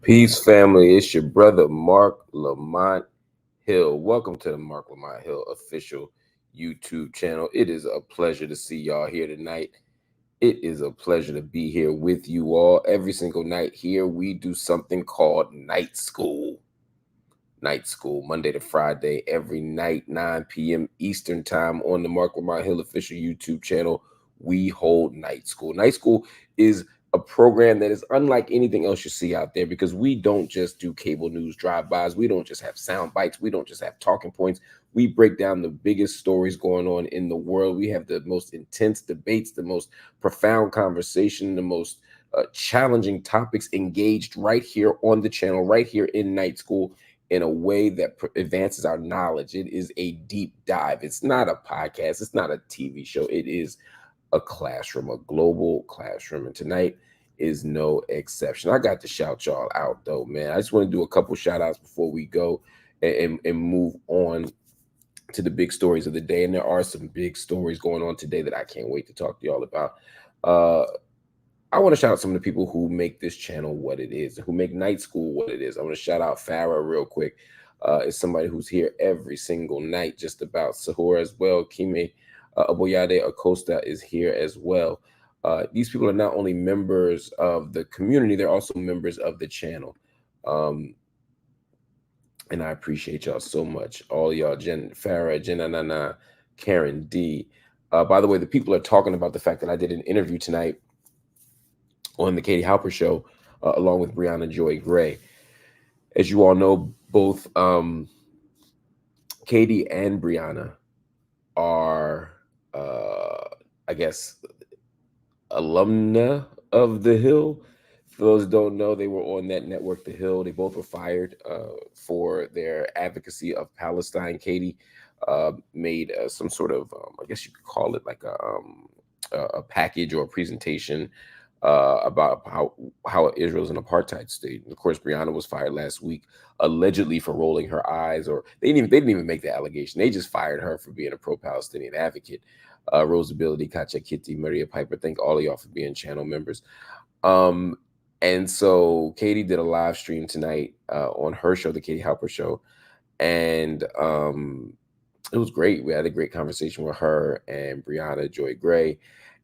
Peace, family. It's your brother, Marc Lamont Hill. Welcome to the Marc Lamont Hill official YouTube channel. It is a pleasure to see y'all here tonight. It is a pleasure to be here with you all. Every single night here, we do something called Night School. Night School, Monday to Friday, every night, 9 p.m. Eastern Time on the Marc Lamont Hill official YouTube channel. We hold Night School. Night School is a program that is unlike anything else you see out there because we don't just do cable news drive-bys. We don't just have sound bites. We don't just have talking points. We break down the biggest stories going on in the world. We have the most intense debates, the most profound conversation, the most challenging topics engaged right here on the channel, right here in Night School, in a way that advances our knowledge. It is a deep dive. It's not a podcast. It's not a TV show. It is a classroom, a global classroom. And tonight is no exception. I got to shout y'all out though, man. I just want to do a couple shout outs before we go and move on to the big stories of the day. And there are some big stories going on today that I can't wait to talk to y'all about. I want to shout out some of the people who make this channel what it is, who make Night School what it is. I want to shout out Farah real quick. Is somebody who's here every single night, just about. Sahur as well. Kime Aboyade Acosta is here as well. These people are not only members of the community, they're also members of the channel. And I appreciate y'all so much. All y'all, Farah, Jenna Nana, Karen D. By the way, the people are talking about the fact that I did an interview tonight on the Katie Halper show, along with Brianna Joy Gray. As you all know, both Katie and Brianna are, I guess, alumna of The Hill. For those who don't know, they were on that network, The Hill. They both were fired for their advocacy of Palestine. Katie made some sort of, I guess you could call it like a package or a presentation about how Israel's an apartheid state. And of course, Brianna was fired last week, allegedly for rolling her eyes, or they didn't even make the allegation. They just fired her for being a pro-Palestinian advocate. Rosability, Katja Kitty, Maria Piper, thank all of y'all for being channel members. And so Katie did a live stream tonight on her show, the Katie Halper show, and it was great. We had a great conversation with her and Brianna Joy Gray,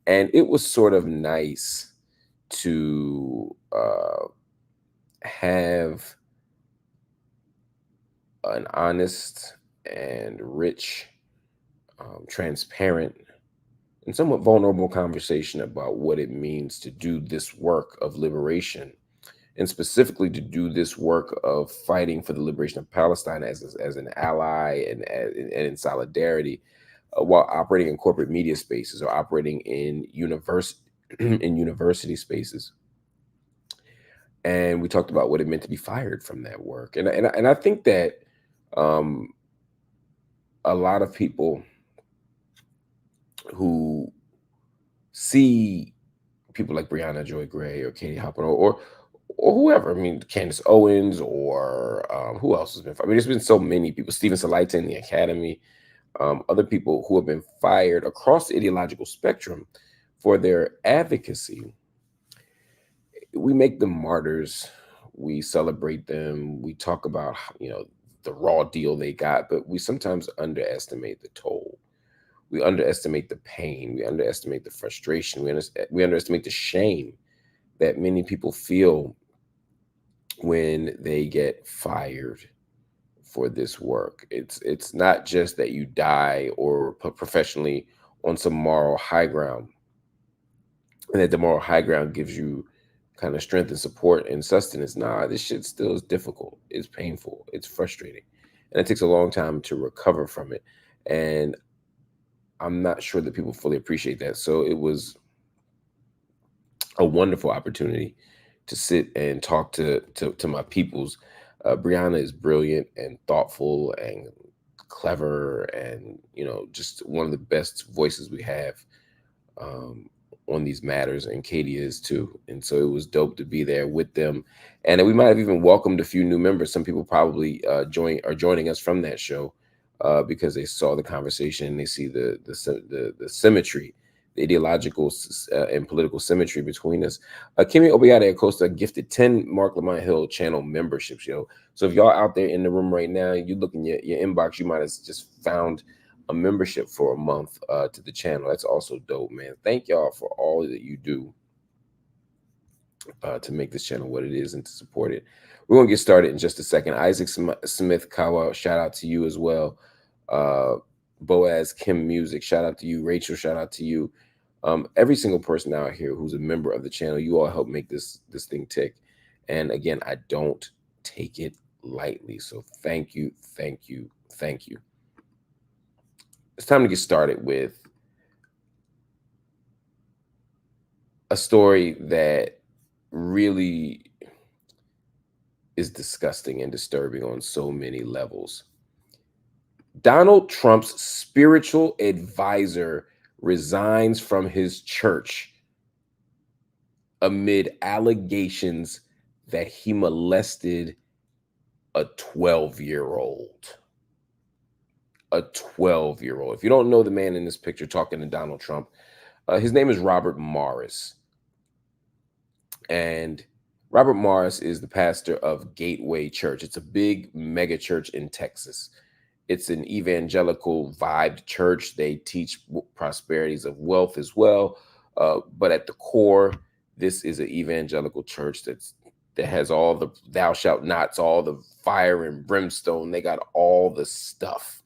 and it was sort of nice to have an honest and rich, transparent, and somewhat vulnerable conversation about what it means to do this work of liberation, and specifically to do this work of fighting for the liberation of Palestine as an ally and in solidarity, while operating in corporate media spaces or operating in university spaces. And we talked about what it meant to be fired from that work. And I think that a lot of people who see people like Brianna Joy Gray or Katie Halper or whoever, I mean, Candace Owens or who else has been fired? I mean, there's been so many people, Stephen Salaita in the Academy, other people who have been fired across the ideological spectrum for their advocacy. We make them martyrs. We celebrate them. We talk about, the raw deal they got, but we sometimes underestimate the toll. We underestimate the pain. We underestimate the frustration. We underestimate the shame that many people feel when they get fired for this work. It's not just that you die or put professionally on some moral high ground, and that the moral high ground gives you kind of strength and support and sustenance. Nah, this shit still is difficult. It's painful. It's frustrating. And it takes a long time to recover from it. And I'm not sure that people fully appreciate that. So it was a wonderful opportunity to sit and talk to my peoples. Brianna is brilliant and thoughtful and clever and, just one of the best voices we have on these matters, and Katie is too. And so it was dope to be there with them, and we might have even welcomed a few new members. Some people probably joining us from that show because they saw the conversation and they see the symmetry ideological and political symmetry between us. Kimmy Obiade Acosta gifted 10 Marc Lamont Hill channel memberships, yo. So if y'all out there in the room right now, you look in your inbox, you might have just found a membership for a month to the channel. That's also dope, man. Thank y'all for all that you do to make this channel what it is and to support it. We're going to get started in just a second. Isaac Smith Kawa, shout out to you as well. Boaz Kim Music, shout out to you. Rachel, shout out to you. Every single person out here who's a member of the channel, you all help make this thing tick. And again, I don't take it lightly. So thank you, thank you, thank you. It's time to get started with a story that really is disgusting and disturbing on so many levels. Donald Trump's spiritual advisor resigns from his church amid allegations that he molested a 12-year-old. A 12-year-old. If you don't know the man in this picture talking to Donald Trump, his name is Robert Morris. And Robert Morris is the pastor of Gateway Church. It's a big mega church in Texas. It's an evangelical vibed church. They teach prosperities of wealth as well. But at the core, this is an evangelical church that has all the thou shalt nots, all the fire and brimstone. They got all the stuff.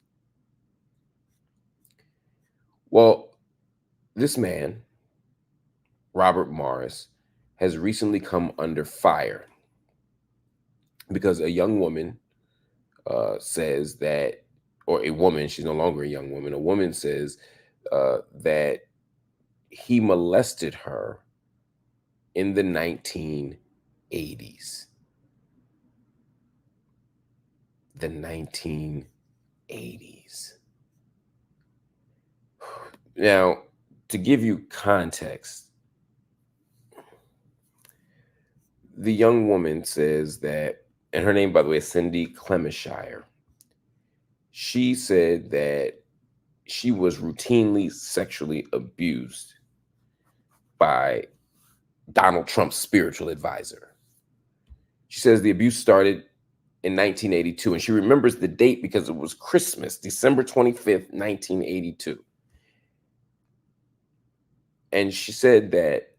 Well, this man, Robert Morris, has recently come under fire because a young woman says that, or a woman, she's no longer a young woman, a woman says that he molested her in the 1980s. The 1980s. Now, to give you context, the young woman says that, and her name, by the way, is Cindy Clemishire. She said that she was routinely sexually abused by Donald Trump's spiritual advisor. She says the abuse started in 1982, and she remembers the date because it was Christmas, December 25th, 1982. And she said that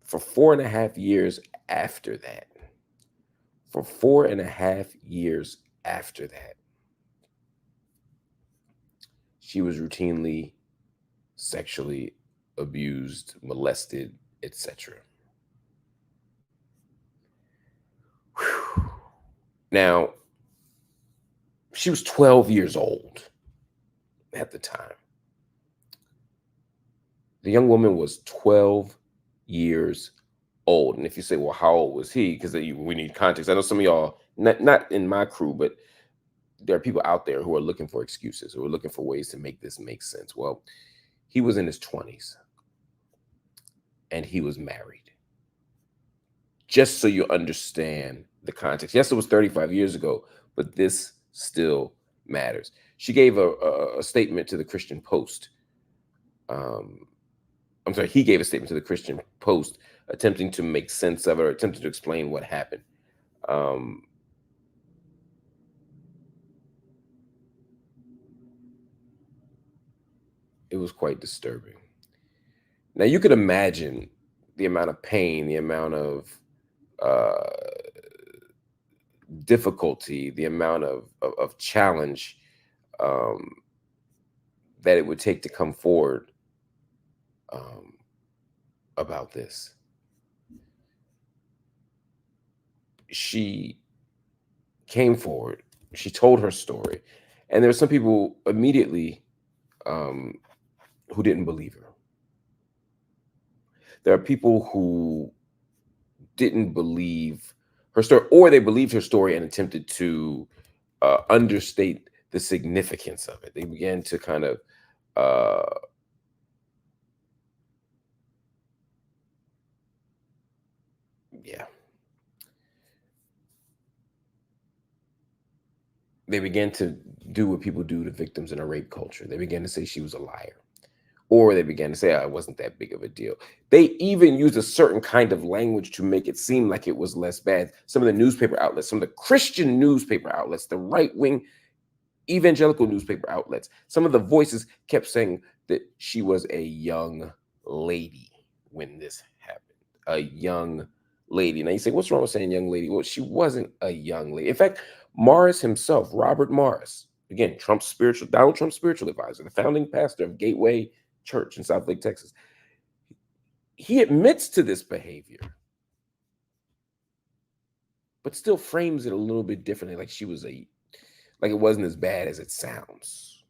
for 4.5 years after that, she was routinely sexually abused, molested, etc. Now, she was 12 years old at the time. The young woman was 12 years old. And if you say, well, how old was he? Because we need context. I know some of y'all, not in my crew, but there are people out there who are looking for excuses, who are looking for ways to make this make sense. Well, he was in his 20s and he was married. Just so you understand the context. Yes, it was 35 years ago, but this still matters. She gave a statement to the Christian Post. I'm sorry, he gave a statement to the Christian Post attempting to make sense of it, or attempting to explain what happened. It was quite disturbing. Now, you could imagine the amount of pain, the amount of difficulty, the amount of challenge that it would take to come forward about this. She came forward. She told her story. And there were some people immediately who didn't believe her. There are people who didn't believe her story, or they believed her story and attempted to understate the significance of it. They began to kind of they began to do what people do to victims in a rape culture. They began to say she was a liar. Or they began to say, oh, it wasn't that big of a deal. They even used a certain kind of language to make it seem like it was less bad. Some of the newspaper outlets, some of the Christian newspaper outlets, the right-wing evangelical newspaper outlets, some of the voices kept saying that she was a young lady when this happened. A young lady. Now you say, what's wrong with saying young lady? Well, she wasn't a young lady. In fact, Morris himself, Robert Morris, again, Donald Trump's spiritual advisor, the founding pastor of Gateway Church in Southlake, Texas, he admits to this behavior, but still frames it a little bit differently, like it wasn't as bad as it sounds.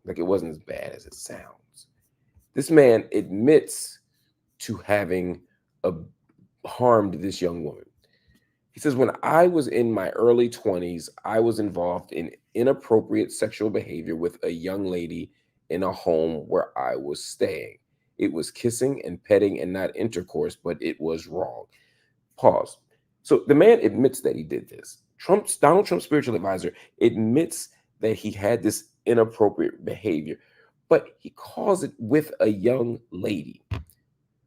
Like it wasn't as bad as it sounds. This man admits to having harmed this young woman. He says, when I was in my early 20s, I was involved in inappropriate sexual behavior with a young lady in a home where I was staying. It was kissing and petting and not intercourse, but it was wrong. Pause. So the man admits that he did this. Donald Trump's spiritual advisor admits that he had this inappropriate behavior, but he calls it with a young lady.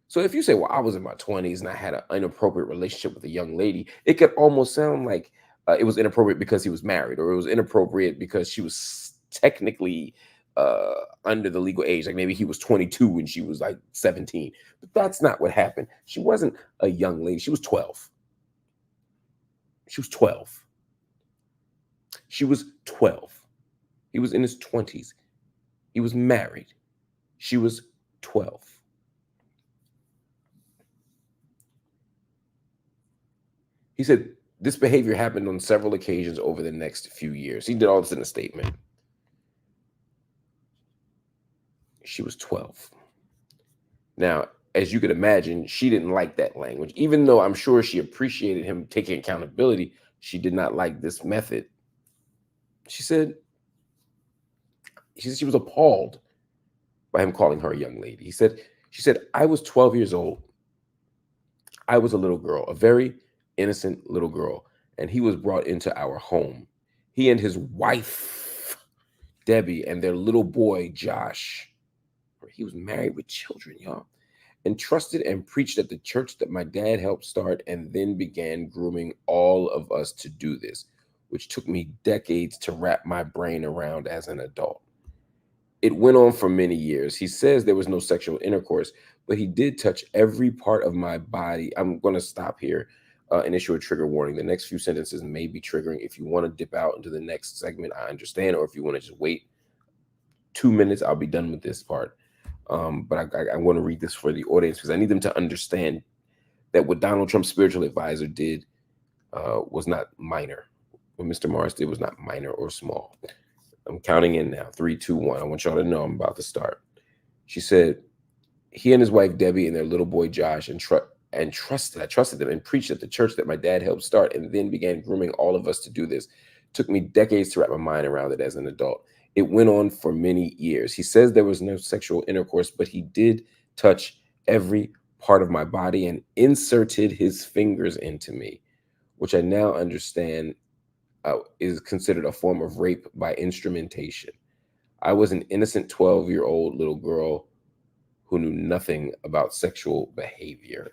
So if you say, well, I was in my 20s and I had an inappropriate relationship with a young lady, it could almost sound like it was inappropriate because he was married, or it was inappropriate because she was technically under the legal age. Like maybe he was 22 when she was like 17. But that's not what happened. She wasn't a young lady. She was 12. She was 12. She was 12. He was in his 20s. He was married. She was 12. He said this behavior happened on several occasions over the next few years. He did all this in a statement. She was 12. Now, as you could imagine, she didn't like that language. Even though I'm sure she appreciated him taking accountability, she did not like this method. She said she was appalled by him calling her a young lady. She said, I was 12 years old. I was a little girl, a very innocent little girl, and he was brought into our home. He and his wife, Debbie, and their little boy, Josh. He was married with children, y'all. And trusted and preached at the church that my dad helped start, and then began grooming all of us to do this, which took me decades to wrap my brain around as an adult. It went on for many years. He says there was no sexual intercourse, but he did touch every part of my body. I'm going to stop here and issue a trigger warning. The next few sentences may be triggering. If you want to dip out into the next segment, I understand. Or if you want to just wait 2 minutes, I'll be done with this part. But I want to read this for the audience because I need them to understand that what Donald Trump's spiritual advisor did was not minor. What Mr. Morris did was not minor or small. I'm counting in now. 3, 2, 1. I want y'all to know I'm about to start. She said, he and his wife, Debbie, and their little boy, Josh, I trusted them and preached at the church that my dad helped start, and then began grooming all of us to do this. It took me decades to wrap my mind around it as an adult. It went on for many years. He says there was no sexual intercourse, but he did touch every part of my body and inserted his fingers into me, which I now understand is considered a form of rape by instrumentation. I was an innocent 12-year-old little girl who knew nothing about sexual behavior.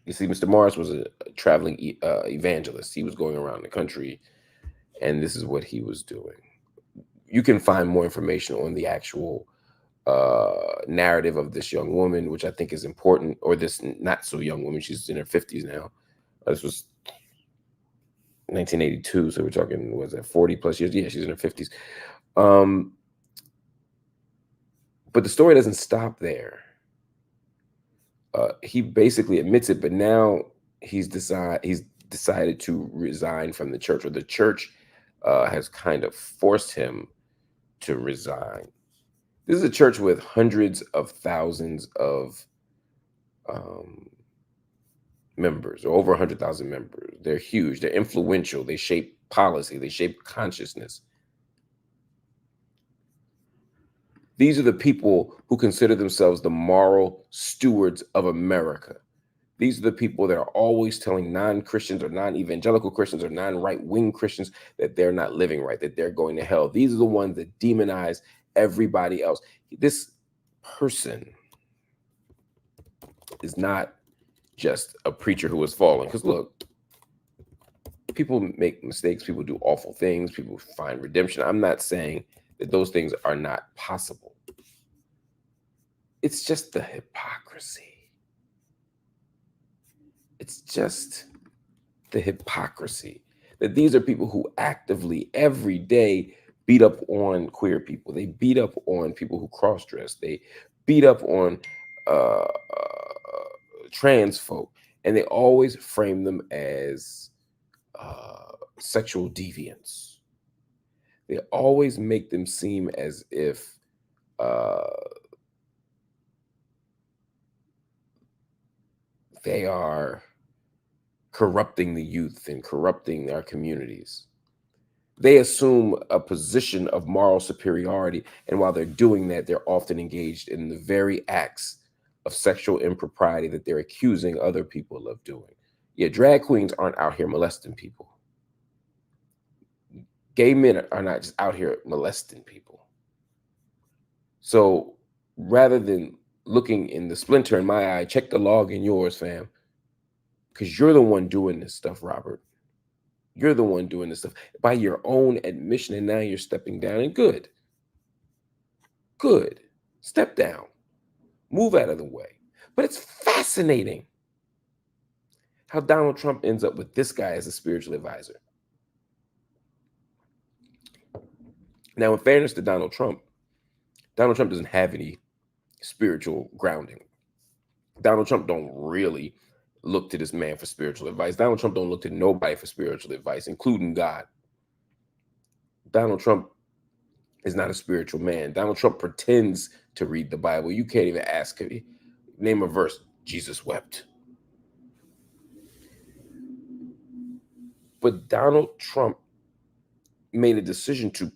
You see, Mr. Morris was a traveling evangelist. He was going around the country, and this is what he was doing. You can find more information on the actual narrative of this young woman, which I think is important, or this not so young woman. She's in her 50s now. This was 1982, so we're talking, was that 40 plus years? Yeah, she's in her 50s. But the story doesn't stop there. He basically admits it, but now he's decided to resign from the church, or the church has kind of forced him to resign. This is a church with hundreds of thousands of members, or over 100,000 members. They're huge. They're influential. They shape policy. They shape consciousness. These are the people who consider themselves the moral stewards of America. These are the people that are always telling non-Christians or non-evangelical Christians or non-right-wing Christians that they're not living right, that they're going to hell. These are the ones that demonize everybody else. This person is not just a preacher who has fallen. Because look, people make mistakes, people do awful things, people find redemption. I'm not saying that those things are not possible. It's just the hypocrisy. It's just the hypocrisy that these are people who actively every day beat up on queer people. They beat up on people who cross-dress. They beat up on uh, trans folk, and they always frame them as sexual deviants. They always make them seem as if they are corrupting the youth and corrupting our communities. They assume a position of moral superiority, and while they're doing that, they're often engaged in the very acts of sexual impropriety that they're accusing other people of doing. Yeah, drag queens aren't out here molesting people. Gay men are not just out here molesting people. So rather than looking in the splinter in my eye, check the log in yours, fam. Because you're the one doing this stuff, Robert. You're the one doing this stuff by your own admission, and now you're stepping down. And good. Good. Step down. Move out of the way. But it's fascinating how Donald Trump ends up with this guy as a spiritual advisor. Now, in fairness to Donald Trump doesn't have any spiritual grounding. Donald Trump don't really look to this man for spiritual advice. Donald Trump don't look to nobody for spiritual advice, including God. Donald Trump is not a spiritual man. Donald Trump pretends to read the Bible. You can't even ask him. Name a verse. Jesus wept. But Donald Trump made a decision to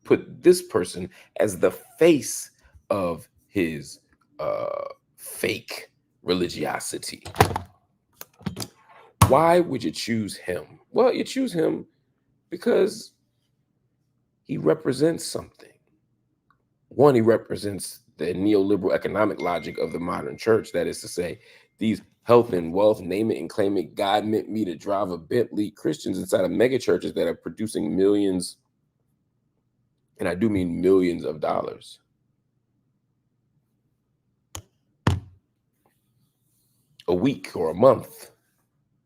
put this person as the face of his fake religiosity. Why would you choose him? Well, you choose him because he represents something. One, he represents the neoliberal economic logic of the modern church. That is to say, these health and wealth, name it and claim it, God meant me to drive a Bentley Christians inside of mega churches that are producing millions, and I do mean millions of dollars. A week or a month,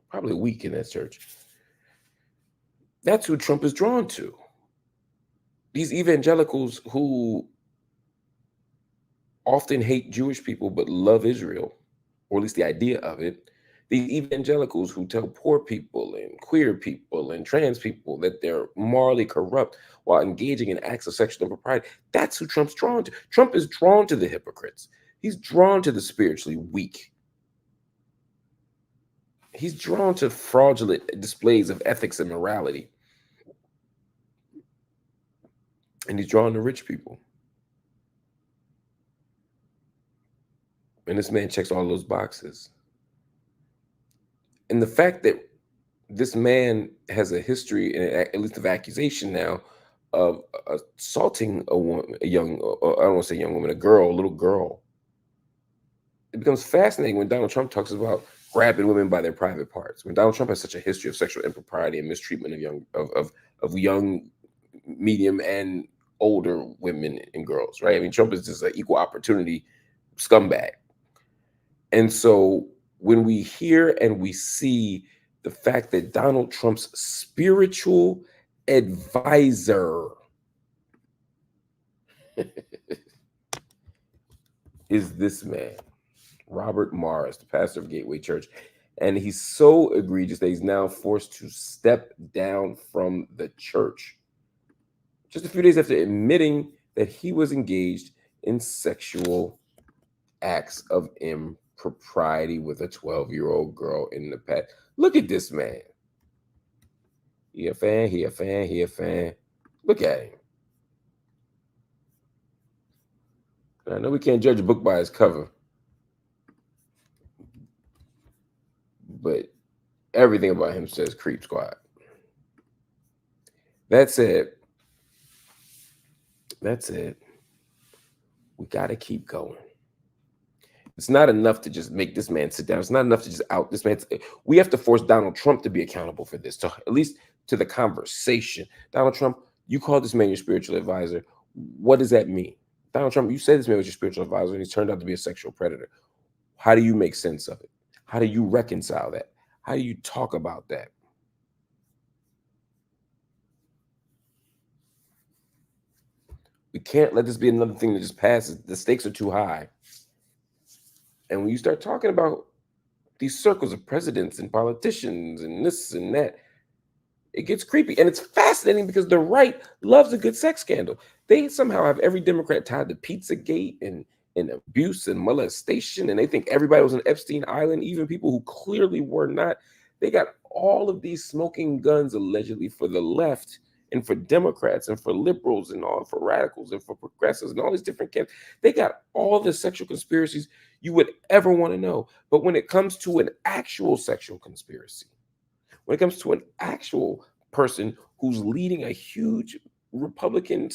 probably a week in that church. That's who Trump is drawn to. These evangelicals who often hate Jewish people but love Israel, or at least the idea of it. These evangelicals who tell poor people and queer people and trans people that they're morally corrupt while engaging in acts of sexual impropriety. That's who Trump's drawn to. Trump is drawn to the hypocrites. He's drawn to the spiritually weak. He's drawn to fraudulent displays of ethics and morality. And he's drawn to rich people. And this man checks all those boxes. And the fact that this man has a history, at least of accusation now, of assaulting a woman, I don't want to say young woman, a little girl. It becomes fascinating when Donald Trump talks about grabbing women by their private parts. When Donald Trump has such a history of sexual impropriety and mistreatment of young, medium, and older women and girls, right? I mean, Trump is just an equal opportunity scumbag. And so when we hear and we see the fact that Donald Trump's spiritual advisor is this man, Robert Morris, the pastor of Gateway Church, and he's so egregious that he's now forced to step down from the church just a few days after admitting that he was engaged in sexual acts of impropriety with a 12-year-old girl in the past. Look at this man. He a fan, he a fan, he a fan. Look at him. I know we can't judge a book by its cover, but everything about him says Creep Squad. That said, we got to keep going. It's not enough to just make this man sit down. It's not enough to just out this man. We have to force Donald Trump to be accountable for this, to at least to the conversation. Donald Trump, you call this man your spiritual advisor. What does that mean? Donald Trump, you said this man was your spiritual advisor, and he's turned out to be a sexual predator. How do you make sense of it? How do you reconcile that? How do you talk about that? We can't let this be another thing that just passes. The stakes are too high. And when you start talking about these circles of presidents and politicians and this and that, it gets creepy. And it's fascinating because the right loves a good sex scandal. They somehow have every Democrat tied to Pizzagate and abuse and molestation. And they think everybody was on Epstein Island, even people who clearly were not. They got all of these smoking guns allegedly for the left and for Democrats and for liberals and all, for radicals and for progressives and all these different camps. They got all the sexual conspiracies you would ever want to know. But when it comes to an actual sexual conspiracy, when it comes to an actual person who's leading a huge Republican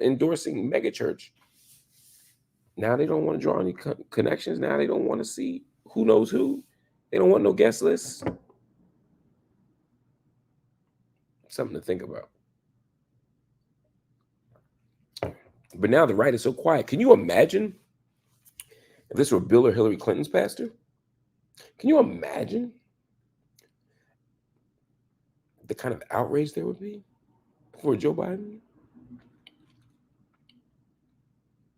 endorsing megachurch, now they don't want to draw any connections. Now they don't want to see who knows who. They don't want no guest lists. Something to think about. But now the right is so quiet. Can you imagine if this were Bill or Hillary Clinton's pastor? Can you imagine the kind of outrage there would be for Joe Biden?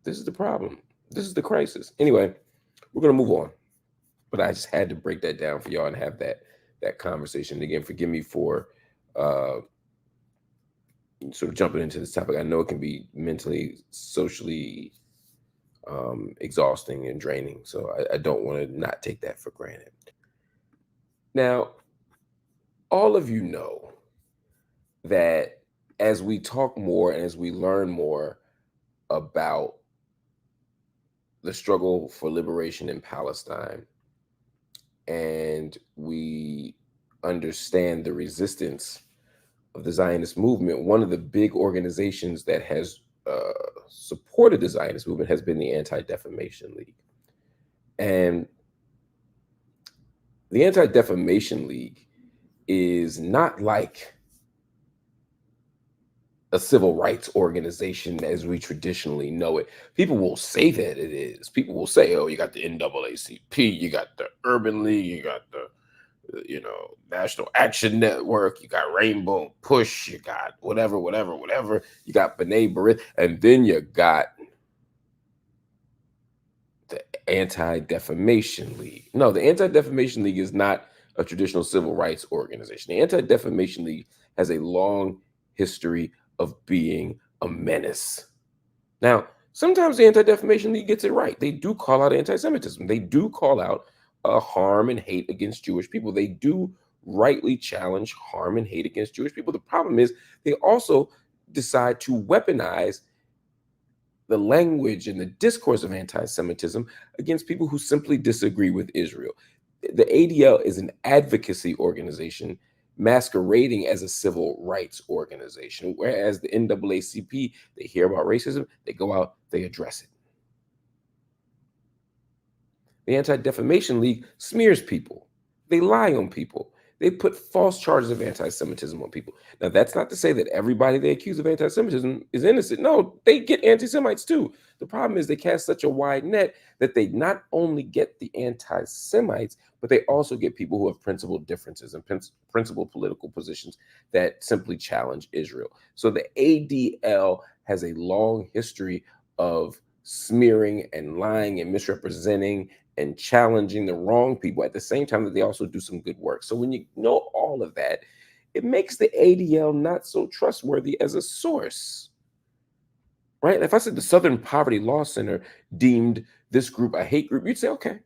This is the problem. This is the crisis. Anyway, we're going to move on. But I just had to break that down for y'all and have that conversation. And again, forgive me for sort of jumping into this topic. I know it can be mentally, socially exhausting and draining. So I don't want to not take that for granted. Now, all of you know that as we talk more and as we learn more about the struggle for liberation in Palestine, and we understand the resistance of the Zionist movement, one of the big organizations that has supported the Zionist movement has been the Anti-Defamation League. And the Anti-Defamation League is not like a civil rights organization as we traditionally know it. People will say that it is. People will say, oh, you got the NAACP, you got the Urban League, you got the National Action Network, you got Rainbow Push, you got whatever, you got B'nai B'rith, and then you got the Anti-Defamation League. No, the Anti-Defamation League is not a traditional civil rights organization. The Anti-Defamation League has a long history of being a menace. Now, sometimes the Anti-Defamation League gets it right. They do call out anti-Semitism. They do call out harm and hate against Jewish people. They do rightly challenge harm and hate against Jewish people. The problem is they also decide to weaponize the language and the discourse of anti-Semitism against people who simply disagree with Israel. The ADL is an advocacy organization masquerading as a civil rights organization, whereas the NAACP, they hear about racism, they go out, they address it. The Anti-Defamation League smears people. They lie on people. They put false charges of anti-Semitism on people. Now, that's not to say that everybody they accuse of anti-Semitism is innocent. No, they get anti-Semites too. The problem is they cast such a wide net that they not only get the anti-Semites, but they also get people who have principled differences and principled political positions that simply challenge Israel. So the ADL has a long history of smearing and lying and misrepresenting and challenging the wrong people at the same time that they also do some good work. So when you know all of that, it makes the ADL not so trustworthy as a source, right? If I said the Southern Poverty Law Center deemed this group a hate group, you'd say, okay,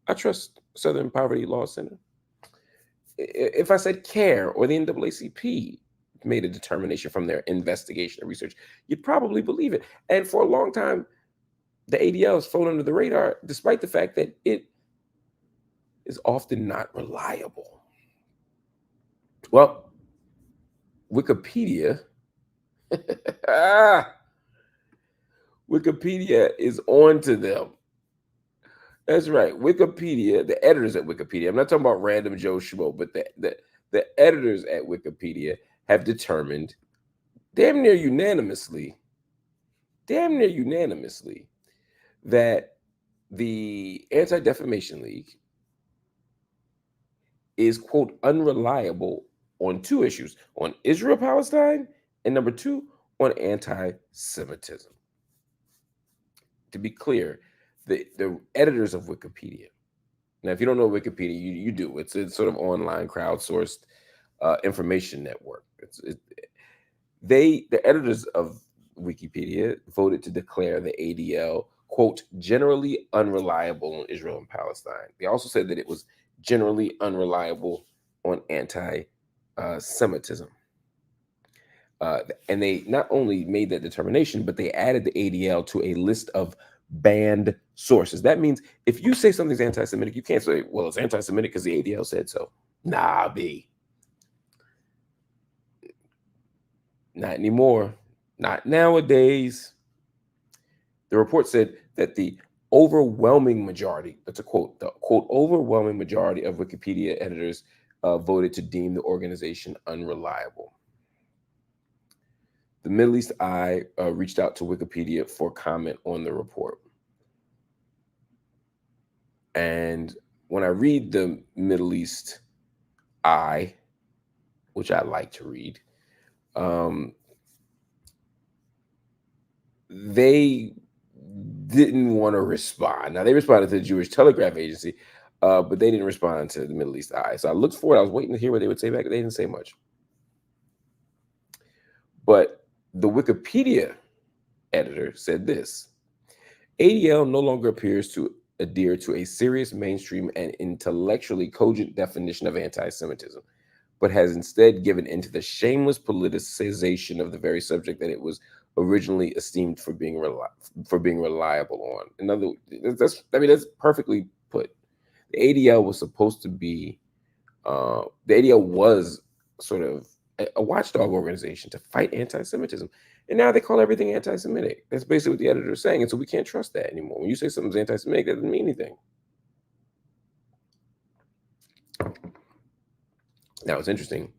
I trust Southern Poverty Law Center. If I said CARE or the NAACP made a determination from their investigation and research, you'd probably believe it. And for a long time, the ADL has flown under the radar, despite the fact that it is often not reliable. Well, Wikipedia, Wikipedia is on to them. That's right. Wikipedia, the editors at Wikipedia, I'm not talking about random Joe Schmo, but the editors at Wikipedia have determined damn near unanimously that the Anti-Defamation League is, quote, unreliable on two issues: on Israel-Palestine, and number two, on anti-Semitism. To be clear, the editors of Wikipedia. Now, if you don't know Wikipedia, you do. It's sort of online crowdsourced information network. The editors of Wikipedia voted to declare the ADL, quote, generally unreliable on Israel and Palestine. They also said that it was generally unreliable on anti-Semitism. And they not only made that determination, but they added the ADL to a list of banned sources. That means if you say something's anti-Semitic, you can't say, well, it's anti-Semitic because the ADL said so. Nah, B. Not anymore. Not nowadays. The report said that the overwhelming majority, that's a quote, the quote, overwhelming majority of Wikipedia editors voted to deem the organization unreliable. The Middle East Eye reached out to Wikipedia for comment on the report. And when I read the Middle East Eye, which I like to read, they didn't want to respond. Now, they responded to the Jewish Telegraph Agency, but they didn't respond to the Middle East Eye. So I looked for it. I was waiting to hear what they would say back. They didn't say much. But the Wikipedia editor said this: ADL no longer appears to adhere to a serious, mainstream, and intellectually cogent definition of anti-Semitism, but has instead given into the shameless politicization of the very subject that it was originally esteemed for being reliable on. In other words, that's perfectly put. The ADL was supposed to be the ADL was sort of a watchdog organization to fight anti-Semitism, and now they call everything anti-Semitic. That's basically what the editor is saying, and so we can't trust that anymore. When you say something's anti-Semitic, that doesn't mean anything. Now it's interesting.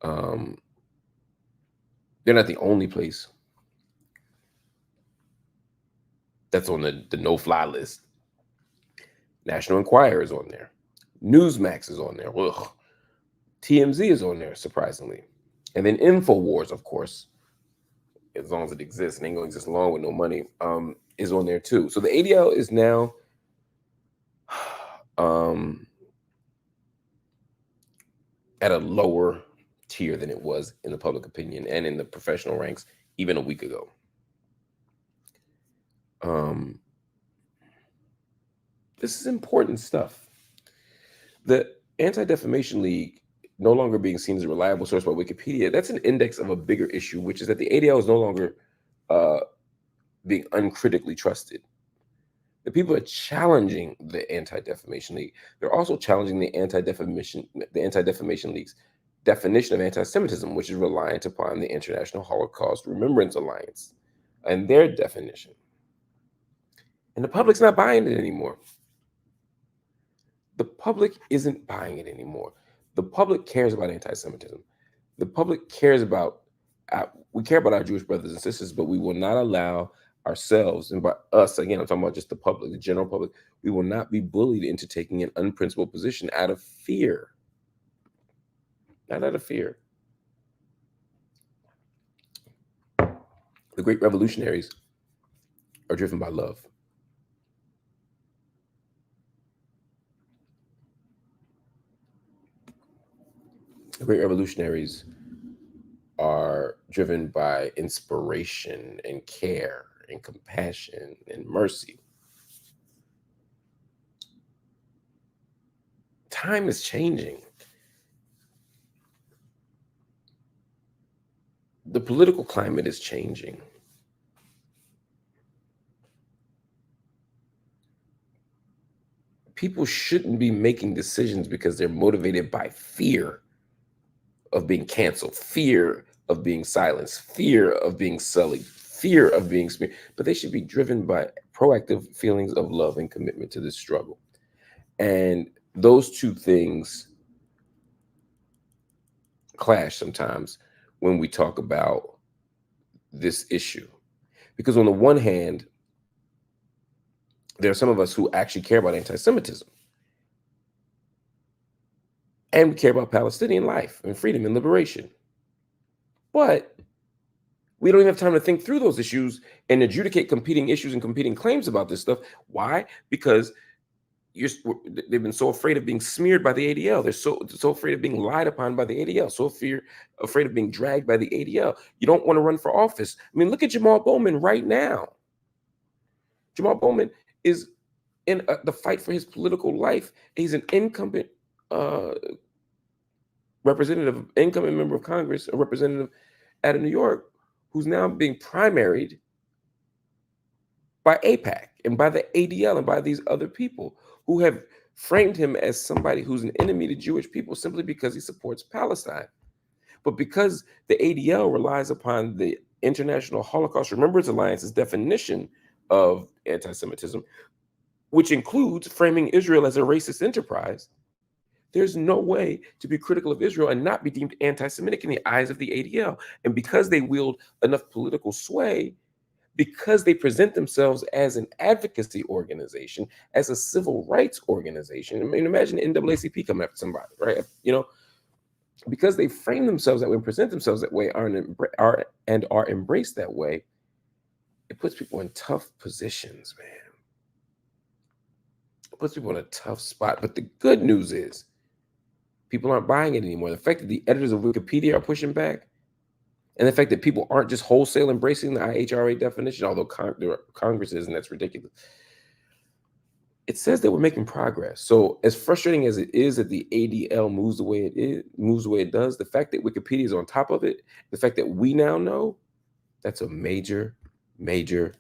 They're not the only place that's on the no-fly list. National Enquirer is on there. Newsmax is on there. Ugh. TMZ is on there, surprisingly. And then InfoWars, of course, as long as it exists, and ain't gonna exist long with no money, is on there too. So the ADL is now at a lower tier than it was in the public opinion and in the professional ranks even a week ago. This is important stuff. The Anti-Defamation League no longer being seen as a reliable source by Wikipedia, that's an index of a bigger issue, which is that the ADL is no longer being uncritically trusted. The people are challenging the Anti-Defamation League. They're also challenging the Anti-Defamation League's definition of anti-Semitism, which is reliant upon the International Holocaust Remembrance Alliance and their definition. And the public's not buying it anymore. The public isn't buying it anymore. The public cares about anti-Semitism. The public cares about, we care about our Jewish brothers and sisters, but we will not allow ourselves, and by us, again, I'm talking about just the public, the general public, we will not be bullied into taking an unprincipled position out of fear. Not out of fear. The great revolutionaries are driven by love. The great revolutionaries are driven by inspiration and care and compassion and mercy. Time is changing. The political climate is changing. people shouldn't be making decisions because they're motivated by fear of being canceled, fear of being silenced, fear of being sullied, fear of being smeared, but they should be driven by proactive feelings of love and commitment to this struggle. And those two things clash sometimes when we talk about this issue. Because on the one hand, there are some of us who actually care about anti-Semitism. And we care about Palestinian life and freedom and liberation. But we don't even have time to think through those issues and adjudicate competing issues and competing claims about this stuff. Why? Because they've been so afraid of being smeared by the ADL. They're so afraid of being lied upon by the ADL. So afraid of being dragged by the ADL. You don't want to run for office. I mean, look at Jamal Bowman right now. Jamal Bowman is in the fight for his political life. He's an incumbent incumbent member of Congress, a representative out of New York, who's now being primaried by AIPAC and by the ADL and by these other people who have framed him as somebody who's an enemy to Jewish people simply because he supports Palestine. But because the ADL relies upon the International Holocaust Remembrance Alliance's definition of anti-Semitism, which includes framing Israel as a racist enterprise, there's no way to be critical of Israel and not be deemed anti-Semitic in the eyes of the ADL. And because they wield enough political sway, because they present themselves as an advocacy organization, as a civil rights organization. I mean, imagine the NAACP coming after somebody, right? You know, because they frame themselves that way and present themselves that way are embraced that way, it puts people in tough positions, man. It puts people in a tough spot. But the good news is people aren't buying it anymore. The fact that the editors of Wikipedia are pushing back, and the fact that people aren't just wholesale embracing the IHRA definition, although Congress is, and that's ridiculous, it says that we're making progress. So as frustrating as it is that the ADL moves the way it does, the fact that Wikipedia is on top of it, the fact that we now know, that's a major, major,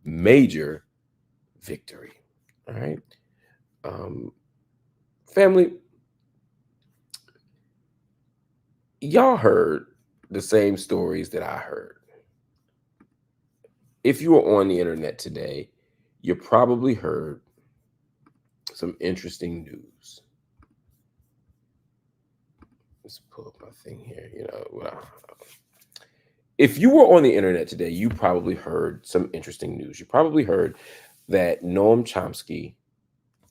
major victory. All right. Family, y'all heard the same stories that I heard. If you were on the internet today, you probably heard some interesting news. Let's pull up my thing here. You know, if you were on the internet today, you probably heard some interesting news. You probably heard that Noam Chomsky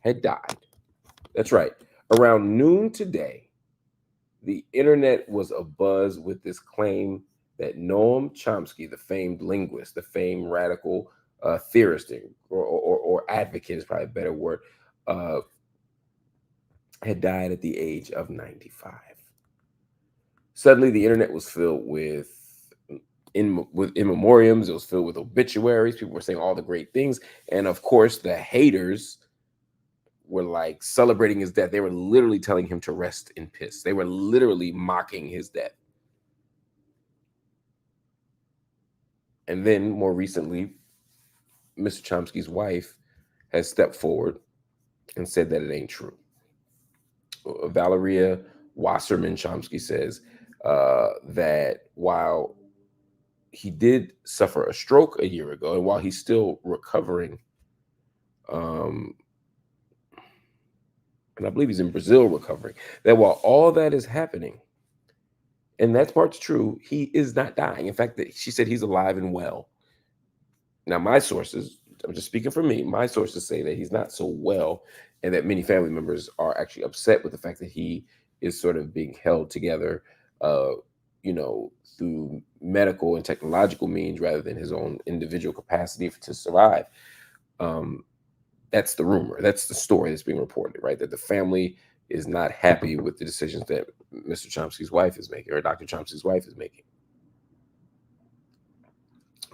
had died. That's right. Around noon today, the internet was abuzz with this claim that Noam Chomsky, the famed linguist, the famed radical theorist, or advocate is probably a better word, had died at the age of 95. Suddenly, the internet was filled with in memoriams. It was filled with obituaries. People were saying all the great things, and of course, the haters were like celebrating his death. They were literally telling him to rest in piss. They were literally mocking his death. And then more recently, Mr. Chomsky's wife has stepped forward and said that it ain't true. Valeria Wasserman Chomsky says that while he did suffer a stroke a year ago, and while he's still recovering, and I believe he's in Brazil recovering, that while all that is happening, and that part's true, he is not dying. In fact, she said he's alive and well. Now, my sources, I'm just speaking for me, my sources say that he's not so well, and that many family members are actually upset with the fact that he is sort of being held together, through medical and technological means rather than his own individual capacity to survive. That's the rumor. That's the story that's being reported, right? That the family is not happy with the decisions that Mr. Chomsky's wife is making, or Dr. Chomsky's wife is making.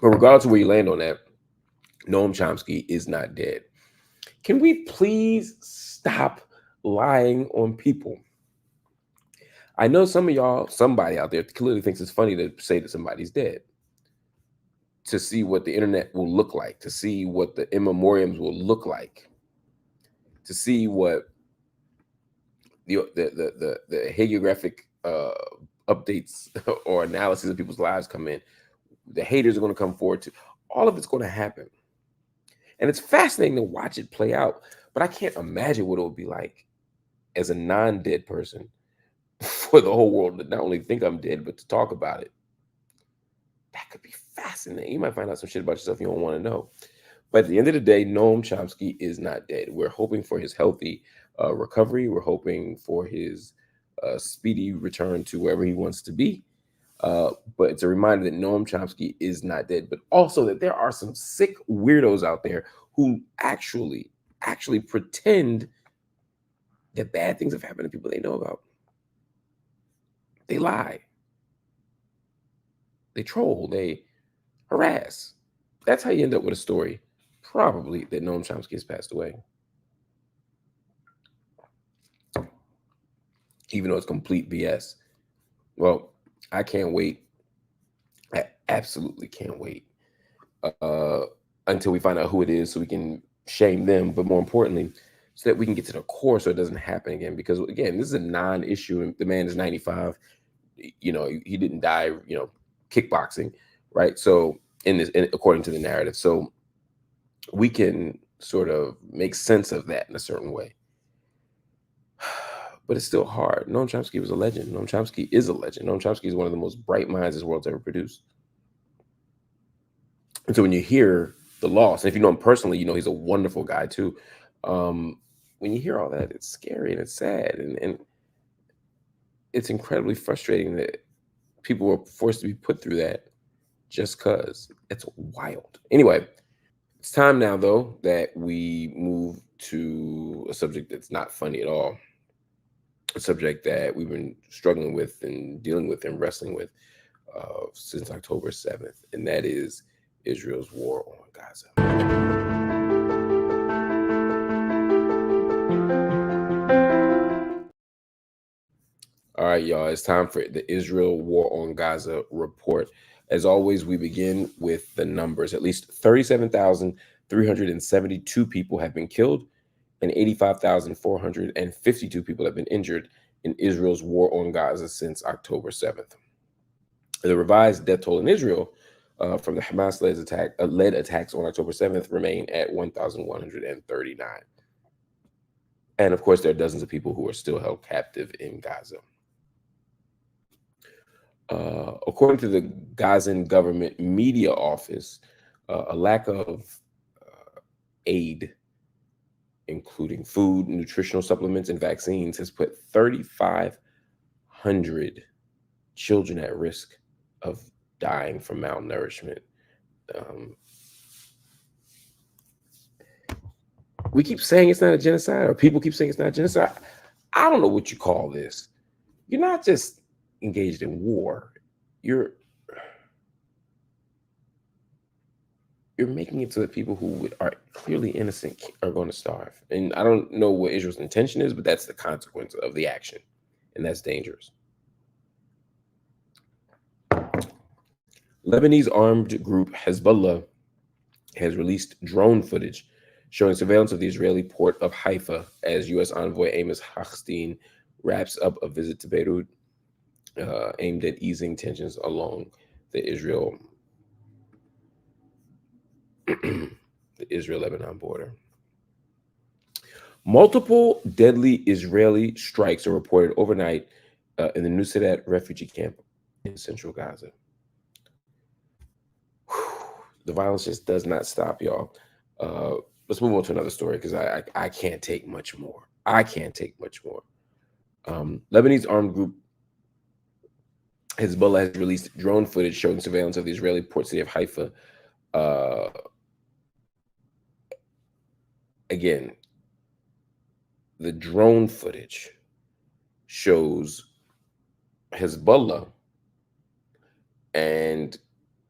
But regardless of where you land on that, Noam Chomsky is not dead. Can we please stop lying on people? I know some of y'all, somebody out there clearly thinks it's funny to say that somebody's dead, to see what the internet will look like, to see what the in memoriams will look like, to see what the hagiographic updates or analysis of people's lives come in. The haters are going to come forward to. All of it's going to happen. And it's fascinating to watch it play out. But I can't imagine what it would be like as a non-dead person for the whole world to not only think I'm dead, but to talk about it. That could be fascinating. You might find out some shit about yourself you don't want to know. But at the end of the day, Noam Chomsky is not dead. We're hoping for his healthy recovery. We're hoping for his speedy return to wherever he wants to be. But it's a reminder that Noam Chomsky is not dead, but also that there are some sick weirdos out there who actually pretend that bad things have happened to people they know about. They lie. They troll. They harass. That's how you end up with a story, probably, that Noam Chomsky has passed away. Even though it's complete BS. Well, I can't wait. I absolutely can't wait until we find out who it is so we can shame them. But more importantly, so that we can get to the core so it doesn't happen again. Because, again, this is a non-issue. The man is 95. You know, he didn't die, you know, kickboxing, right? So according to the narrative. So we can sort of make sense of that in a certain way. But it's still hard. Noam Chomsky was a legend. Noam Chomsky is a legend. Noam Chomsky is one of the most bright minds this world's ever produced. And so when you hear the loss, and if you know him personally, you know he's a wonderful guy too. When you hear all that, it's scary and it's sad. And it's incredibly frustrating that people were forced to be put through that just because. It's wild. Anyway, it's time now, though, that we move to a subject that's not funny at all. A subject that we've been struggling with and dealing with and wrestling with since October 7th, and that is Israel's war on Gaza. All right, y'all, it's time for the Israel war on Gaza report. As always, we begin with the numbers. At least 37,372 people have been killed and 85,452 people have been injured in Israel's war on Gaza since October 7th. The revised death toll in Israel from the Hamas-led attacks on October 7th remain at 1,139. And of course, there are dozens of people who are still held captive in Gaza. According to the Gazan government media office, a lack of aid, including food, nutritional supplements, and vaccines, has put 3,500 children at risk of dying from malnourishment. We keep saying it's not a genocide, or people keep saying it's not a genocide. I don't know what you call this. You're not just engaged in war. You're making it so that people who are clearly innocent are going to starve. And I don't know what Israel's intention is, but that's the consequence of the action. And that's dangerous. Lebanese armed group Hezbollah has released drone footage showing surveillance of the Israeli port of Haifa as U.S. envoy Amos Hochstein wraps up a visit to Beirut aimed at easing tensions along the Israel-Lebanon border. Multiple deadly Israeli strikes are reported overnight in the Nuseirat refugee camp in central Gaza. The violence just does not stop, y'all. Let's move on to another story because I can't take much more. I can't take much more. Lebanese armed group Hezbollah has released drone footage showing surveillance of the Israeli port city of Haifa. Again, the drone footage shows Hezbollah, and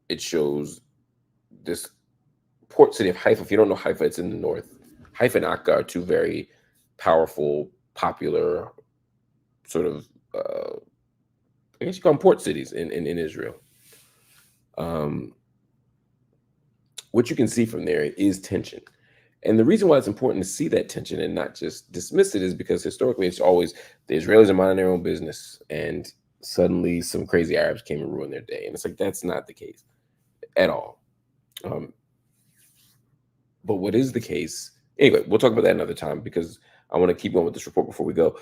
it shows this port city of Haifa. If you don't know Haifa, it's in the north. Haifa and Akka are two very powerful, popular sort of, I guess you call them port cities in Israel. What you can see from there is tension. And the reason why it's important to see that tension and not just dismiss it is because historically it's always the Israelis are minding their own business, and suddenly some crazy Arabs came and ruined their day. And it's like, that's not the case at all. But what is the case? Anyway, we'll talk about that another time because I want to keep going with this report before we go.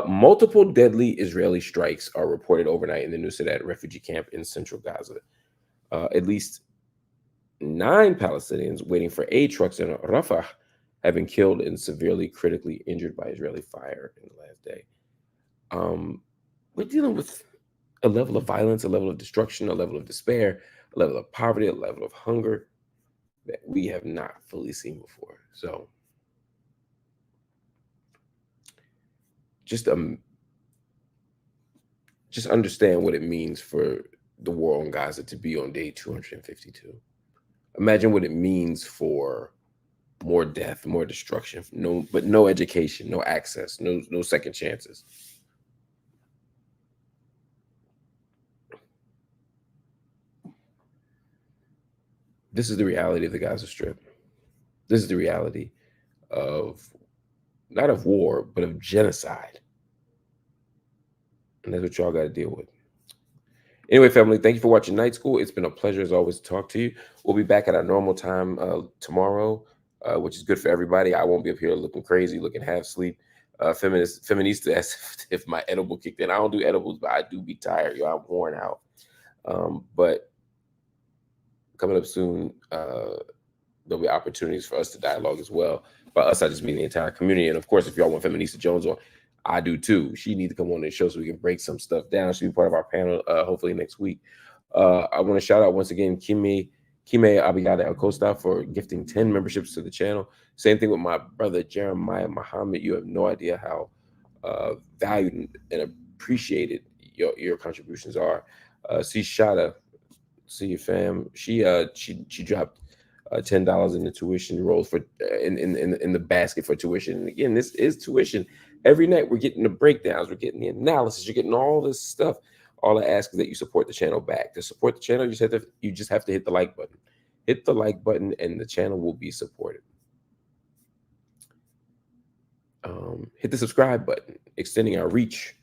Multiple deadly Israeli strikes are reported overnight in the Nusayrat refugee camp in central Gaza. At least 9 Palestinians waiting for aid trucks in Rafah have been killed and severely critically injured by Israeli fire in the last day. We're dealing with a level of violence, a level of destruction, a level of despair, a level of poverty, a level of hunger that we have not fully seen before. So just understand what it means for the war on Gaza to be on day 252. Imagine what it means for more death, more destruction, no education, no access, no second chances. This is the reality of the Gaza Strip. This is the reality of not of war, but of genocide. And that's what y'all got to deal with. Anyway, family, thank you for watching Night School. It's been a pleasure as always to talk to you. We'll be back at our normal time tomorrow, which is good for everybody. I won't be up here looking crazy, looking half asleep. Feminista, as if my edible kicked in. I don't do edibles, but I do be tired. Yo, I'm worn out. But coming up soon, there'll be opportunities for us to dialogue as well. By us, I just mean the entire community. And of course, if y'all want Feminista Jones on, I do too. She needs to come on the show so we can break some stuff down. She'll be part of our panel hopefully next week. I want to shout out once again Kime Abigada Acosta for gifting 10 memberships to the channel. Same thing with my brother Jeremiah Muhammad. You have no idea how valued and appreciated your contributions are. See Shada, see you fam. She dropped $10 in the tuition rolls for in the basket for tuition. And again, this is tuition. Every night we're getting the breakdowns, we're getting the analysis, you're getting all this stuff. All I ask is that you support the channel back. To support the channel, you just have to hit the like button. Hit the like button, and the channel will be supported. Hit the subscribe button. Extending our reach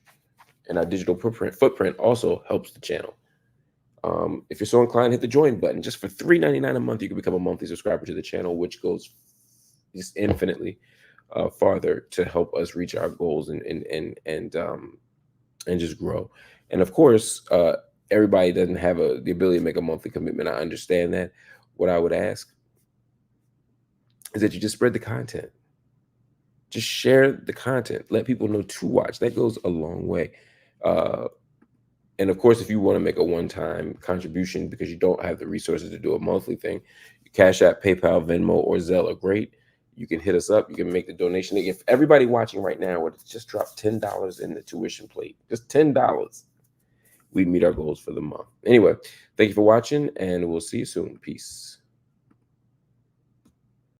and our digital footprint also helps the channel. If you're so inclined, hit the join button. Just for $3.99 a month, you can become a monthly subscriber to the channel, which goes just infinitely farther to help us reach our goals and just grow. And of course, everybody doesn't have the ability to make a monthly commitment. I understand that. What I would ask is that you just spread the content. Just share the content. Let people know to watch. That goes a long way. And of course, if you want to make a one-time contribution because you don't have the resources to do a monthly thing, Cash App, PayPal, Venmo, or Zelle are great. You can hit us up. You can make the donation. If everybody watching right now would just drop $10 in the tuition plate, just $10, we'd meet our goals for the month. Anyway, thank you for watching, and we'll see you soon. Peace.